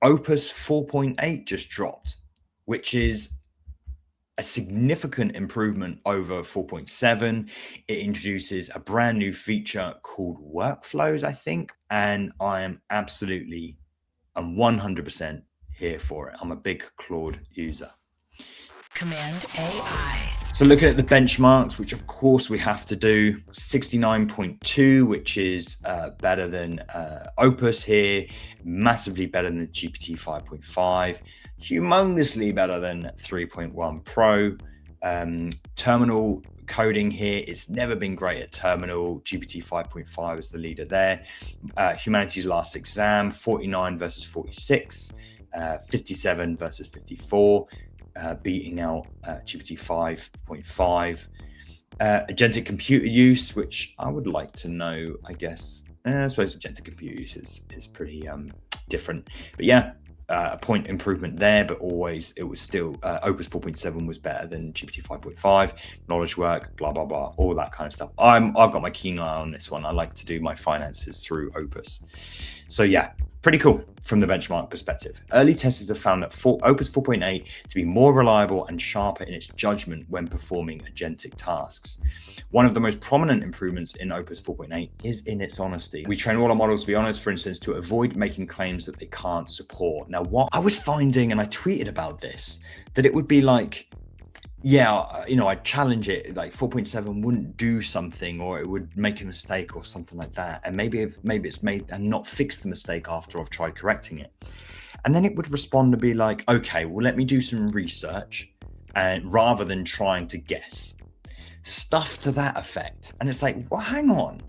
Opus 4.8 just dropped, which is a significant improvement over 4.7. It introduces a brand new feature called workflows, I think, and I am absolutely and 100% here for it. I'm a big Claude user. Cmd AI. So looking at the benchmarks, which of course we have to do, 69.2, which is better than Opus here, massively better than the GPT 5.5, humongously better than 3.1 Pro. Terminal coding here, it's never been great at terminal. GPT 5.5 is the leader there. Humanities last exam, 49 versus 46, 57 versus 54. Beating out GPT 5.5. Agentic computer use, which I would like to know, I guess. I suppose agentic computer use is pretty different. But yeah, a point improvement there, but always it was still Opus 4.7 was better than GPT 5.5. Knowledge work, blah, blah, blah, all that kind of stuff. I've got my keen eye on this one. I like to do my finances through Opus. So yeah, pretty cool from the benchmark perspective. Early testers have found that Opus 4.8 to be more reliable and sharper in its judgment when performing agentic tasks. One of the most prominent improvements in Opus 4.8 is in its honesty. We train all our models to be honest, for instance, to avoid making claims that they can't support. Now, what I was finding, and I tweeted about this, that it would be like, yeah, I'd challenge it, like 4.7 wouldn't do something, or it would make a mistake or something like that. And maybe it's made and not fix the mistake after I've tried correcting it. And then it would respond to be like, okay, well, let me do some research, and rather than trying to guess stuff to that effect. And it's like, well, hang on.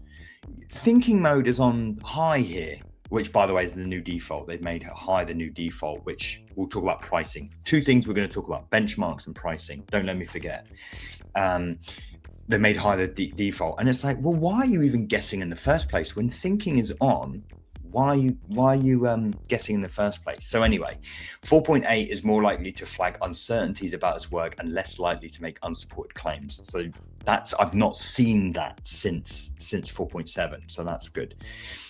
Thinking mode is on high here, which by the way is the new default. They've made high the new default, which we'll talk about pricing. Two things we're going to talk about: benchmarks and pricing. Don't let me forget. They made high the default, and it's like, well, why are you even guessing in the first place when thinking is on? Why are you guessing in the first place? So anyway, 4.8 is more likely to flag uncertainties about its work and less likely to make unsupported claims. So I've not seen that since 4.7, so that's good.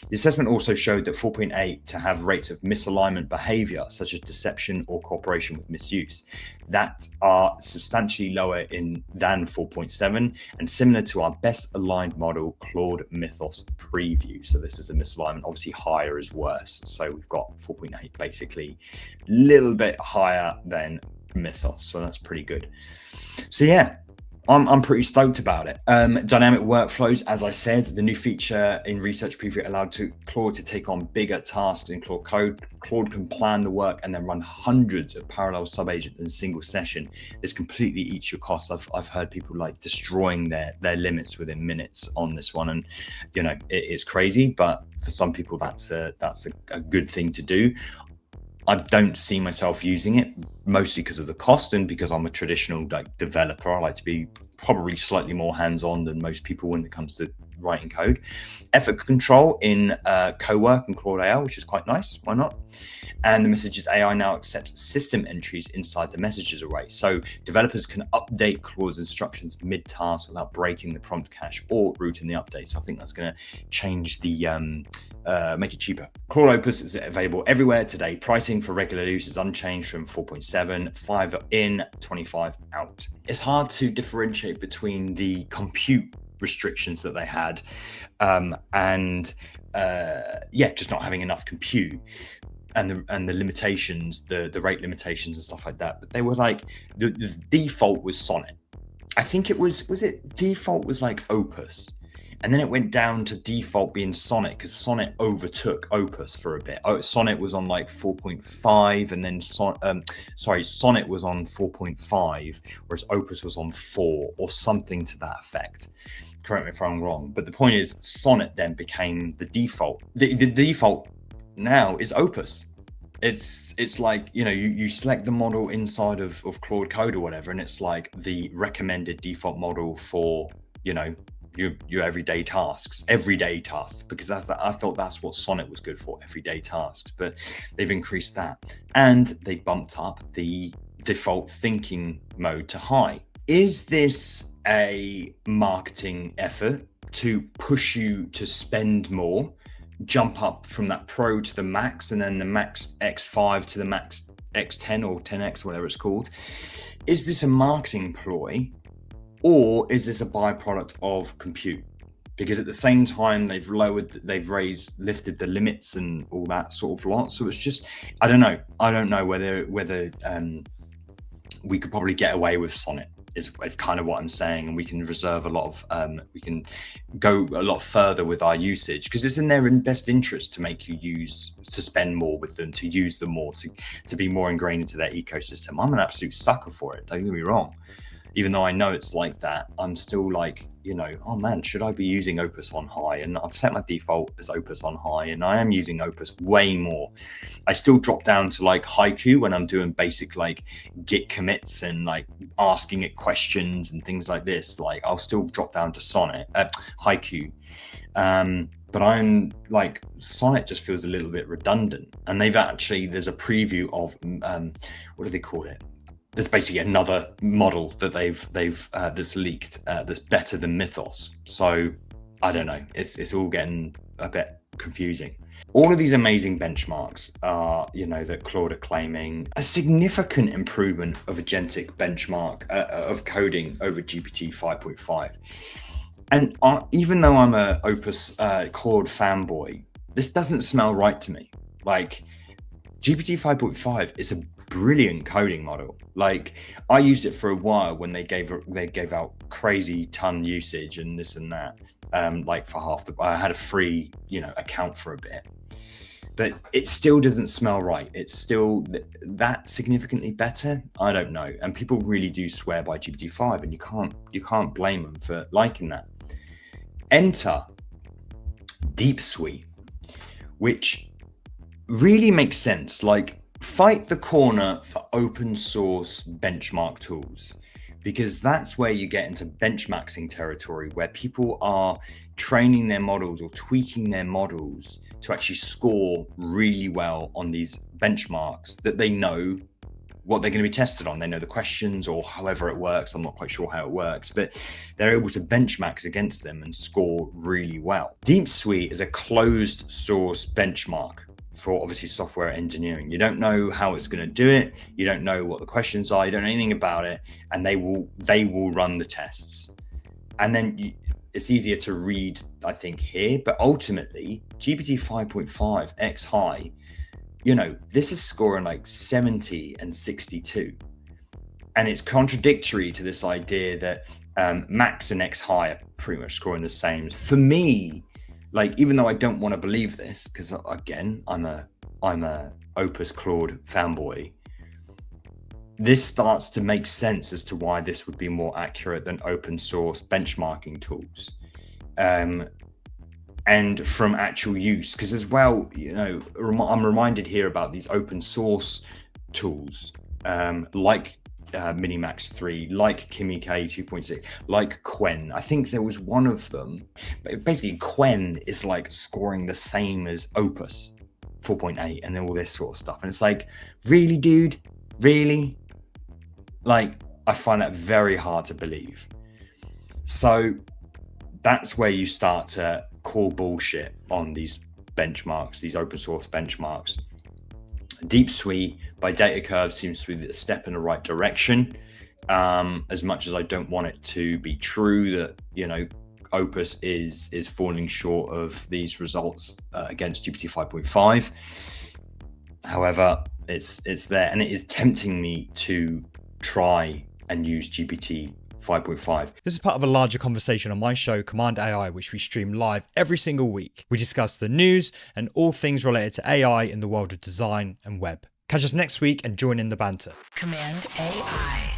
The assessment also showed that 4.8 to have rates of misalignment behavior, such as deception or cooperation with misuse, that are substantially lower than 4.7 and similar to our best aligned model, Claude Mythos Preview. So this is the misalignment. Obviously higher is worse. So we've got 4.8 basically a little bit higher than Mythos. So that's pretty good. So yeah, I'm pretty stoked about it. Dynamic workflows, as I said, the new feature in Research Preview allowed Claude to take on bigger tasks in Claude Code. Claude can plan the work and then run hundreds of parallel subagents in a single session. This completely eats your costs. I've heard people like destroying their limits within minutes on this one, and it's crazy. But for some people, that's a good thing to do. I don't see myself using it, mostly because of the cost and because I'm a traditional developer. I like to be probably slightly more hands-on than most people when it comes to writing code. Effort control in Cowork and Claude AI, which is quite nice. Why not? And the Messages AI now accepts system entries inside the messages array. So developers can update Claude's instructions mid-task without breaking the prompt cache or routing the update. So I think that's going to change the make it cheaper. Claude Opus is available everywhere today. Pricing for regular use is unchanged from 4.7, 5 in, 25 out. It's hard to differentiate between the compute restrictions that they had and just not having enough compute and the limitations, the rate limitations and stuff like that. But they were like, the default was Sonnet. I think it was it default was like Opus, and then it went down to default being Sonnet because Sonnet overtook Opus for a bit. Sonnet was on like 4.5, and then Sonnet was on 4.5, whereas Opus was on 4 or something to that effect. Correct me if I'm wrong, but the point is Sonnet then became the default. The default now is Opus. It's like, you select the model inside of Claude Code or whatever, and it's like the recommended default model for your everyday tasks, because I thought that's what Sonnet was good for, everyday tasks. But they've increased that, and they bumped up the default thinking mode to high. Is this a marketing effort to push you to spend more jump up from that Pro to the Max, and then the Max X5 to the Max X10 or 10X, whatever it's called. Is this a marketing ploy, or is this a byproduct of compute? Because at the same time they've lifted the limits and all that sort of lot. So it's just, I don't know whether we could probably get away with Sonnet. Is kind of what I'm saying, and we can reserve a lot of we can go a lot further with our usage, because it's in their best interest to make you spend more with them, to use them more, to be more ingrained into their ecosystem. I'm an absolute sucker for it, don't get me wrong. Even though I know it's like that, I'm still like, oh man, should I be using Opus on high? And I've set my default as Opus on high, and I am using Opus way more. I still drop down to like Haiku when I'm doing basic like Git commits and like asking it questions and things like this. Like I'll still drop down to Haiku. But I'm like, Sonnet just feels a little bit redundant. And there's a preview of, what do they call it? There's basically another model that they've that's leaked that's better than Mythos. So I don't know. It's all getting a bit confusing. All of these amazing benchmarks are, that Claude are claiming a significant improvement of agentic benchmark of coding over GPT 5.5. And even though I'm a Opus Claude fanboy, this doesn't smell right to me. Like GPT 5.5 is a brilliant coding model. Like I used it for a while when they gave out crazy ton usage and this and that. Like for I had a free account for a bit, but it still doesn't smell right. It's still that significantly better. I don't know. And people really do swear by GPT-5, and you can't blame them for liking that. Enter DeepSWE, which really makes sense. Like, fight the corner for open source benchmark tools, because that's where you get into benchmarking territory, where people are training their models or tweaking their models to actually score really well on these benchmarks that they know what they're going to be tested on. They know the questions, or however it works. I'm not quite sure how it works, but they're able to benchmark against them and score really well. DeepSWE is a closed source benchmark for obviously software engineering. You don't know how it's going to do it. You don't know what the questions are. You don't know anything about it, and they will run the tests. And then it's easier to read, I think, here. But ultimately, GPT 5.5 X high, this is scoring like 70 and 62, and it's contradictory to this idea that Max and X high are pretty much scoring the same. For me, like, even though I don't want to believe this, because again, I'm a Opus Claude fanboy, this starts to make sense as to why this would be more accurate than open source benchmarking tools, and from actual use. Because as well, I'm reminded here about these open source tools, like Minimax 3, like Kimi K 2.6, like Quen. I think there was one of them, but basically Quen is like scoring the same as Opus 4.8 and then all this sort of stuff. And it's like, really, dude? Really? Like, I find that very hard to believe. So that's where you start to call bullshit on these benchmarks, these open source benchmarks. DeepSWE by Data Curve seems to be a step in the right direction. As much as I don't want it to be true that Opus is falling short of these results against GPT 5.5. However, it's there, and it is tempting me to try and use GPT 5.5. This is part of a larger conversation on my show, Cmd+AI, which we stream live every single week. We discuss the news and all things related to AI in the world of design and web. Catch us next week and join in the banter. Cmd+AI.